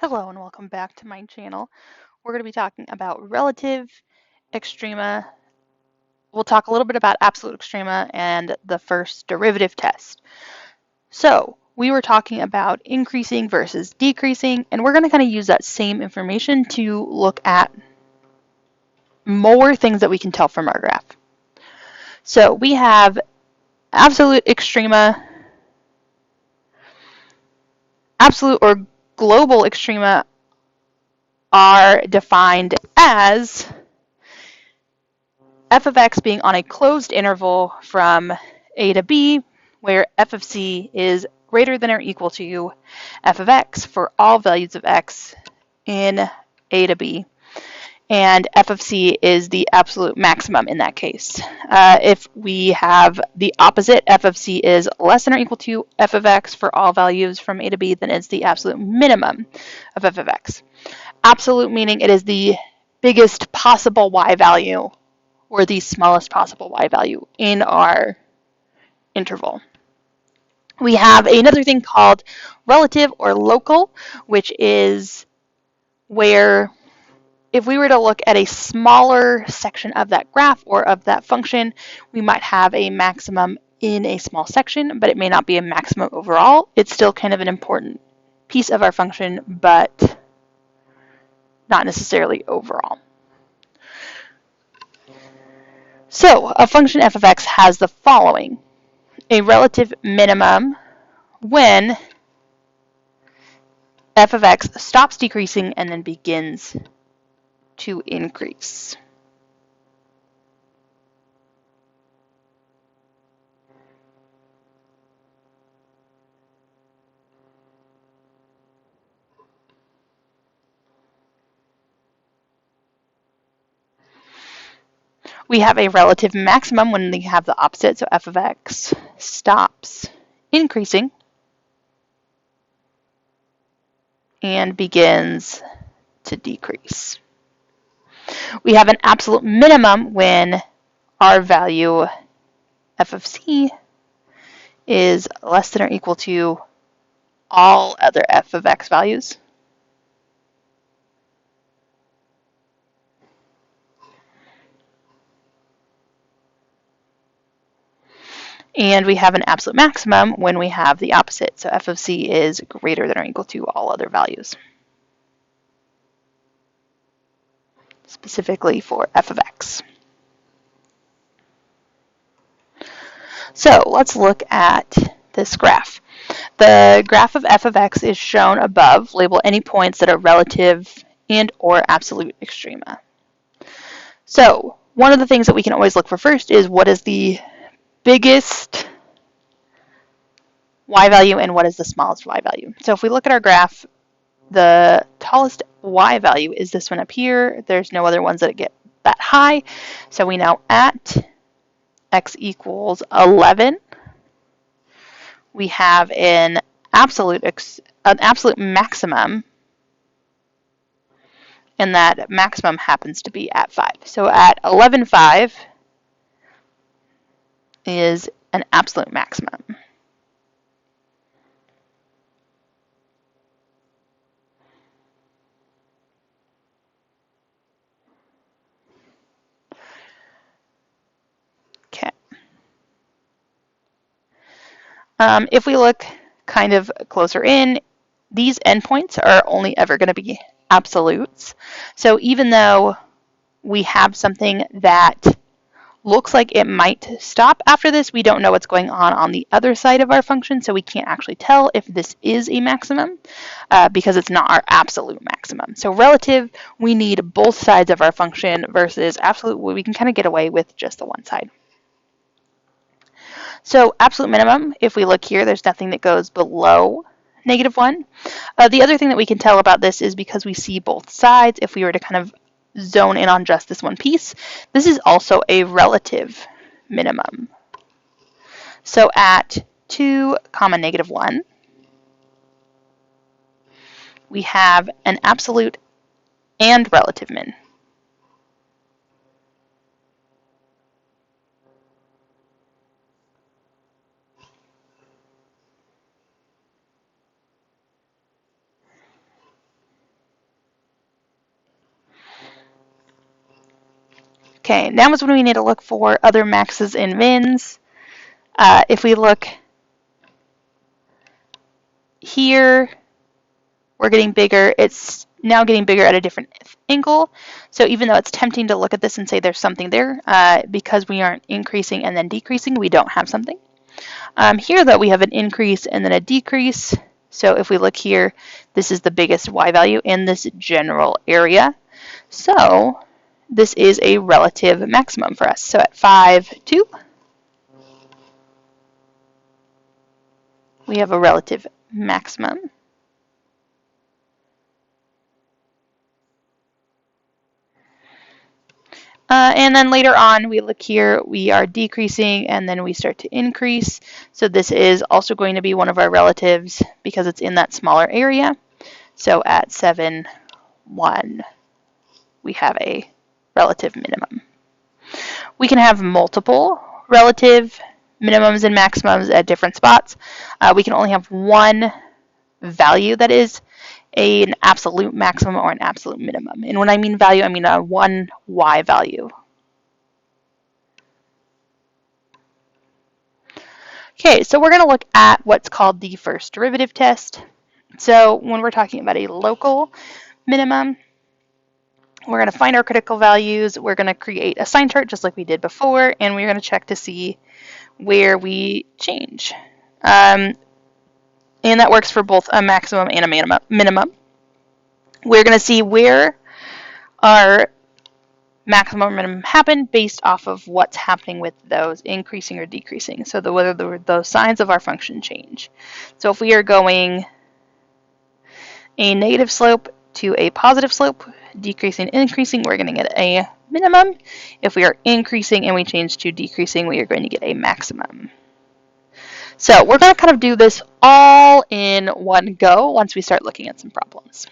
Hello and welcome back to my channel. We're going to be talking about relative extrema. We'll talk a little bit about absolute extrema and the first derivative test. So we were talking about increasing versus decreasing, and we're going to kind of use that same information to look at more things that we can tell from our graph. So we have absolute extrema, absolute or global extrema are defined as f of x being on a closed interval from a to b, where f of c is greater than or equal to f of x for all values of x in a to b, and f of c is the absolute maximum in that case. If we have the opposite, f of c is less than or equal to f of x for all values from a to b, then it's the absolute minimum of f of x. Absolute meaning it is the biggest possible y value or the smallest possible y value in our interval. We have another thing called relative or local, which is where if we were to look at a smaller section of that graph or of that function, we might have a maximum in a small section, but it may not be a maximum overall. It's still kind of an important piece of our function, but not necessarily overall. So a function f of x has the following: a relative minimum when f of x stops decreasing and then begins to increase. We have a relative maximum when we have the opposite, so f of x stops increasing and begins to decrease. We have an absolute minimum when our value f of c is less than or equal to all other f of x values. And we have an absolute maximum when we have the opposite, so f of c is greater than or equal to all other values, specifically for f of x. So let's look at this graph. The graph of f of x is shown above. Label any points that are relative and or absolute extrema. So one of the things that we can always look for first is what is the biggest y value and what is the smallest y value. So if we look at our graph, the tallest y value is this one up here. There's no other ones that get that high. So we know at x equals 11, we have an absolute maximum, and that maximum happens to be at 5. So at 11.5 is an absolute maximum. Okay. If we look kind of closer in, these endpoints are only ever going to be absolutes. So even though we have something that looks like it might stop after this, we don't know what's going on the other side of our function, so we can't actually tell if this is a maximum because it's not our absolute maximum. So relative, we need both sides of our function, versus absolute, we can kind of get away with just the one side. So absolute minimum, if we look here, there's nothing that goes below -1. The other thing that we can tell about this is because we see both sides, if we were to kind of zone in on just this one piece, this is also a relative minimum. So at 2, -1, we have an absolute and relative min. Okay, now is when we need to look for other maxes and mins. If we look here, we're getting bigger. It's now getting bigger at a different angle. So even though it's tempting to look at this and say there's something there, because we aren't increasing and then decreasing, we don't have something. Here, though, we have an increase and then a decrease. So if we look here, this is the biggest Y value in this general area. So this is a relative maximum for us. So at 5, 2, we have a relative maximum. And then later on, we look here, we are decreasing and then we start to increase. So this is also going to be one of our relatives because it's in that smaller area. So at 7, 1, we have a relative minimum. We can have multiple relative minimums and maximums at different spots. We can only have one value that is an absolute maximum or an absolute minimum. And when I mean value, I mean a one Y value. Okay, so we're going to look at what's called the first derivative test. So when we're talking about a local minimum, we're going to find our critical values. We're going to create a sign chart just like we did before, and we're going to check to see where we change. And that works for both a maximum and a minimum. We're going to see where our maximum or minimum happen based off of what's happening with those increasing or decreasing. So whether those signs of our function change. So if we are going a negative slope to a positive slope, decreasing and increasing, we're going to get a minimum. If we are increasing and we change to decreasing, we are going to get a maximum. So we're going to kind of do this all in one go once we start looking at some problems.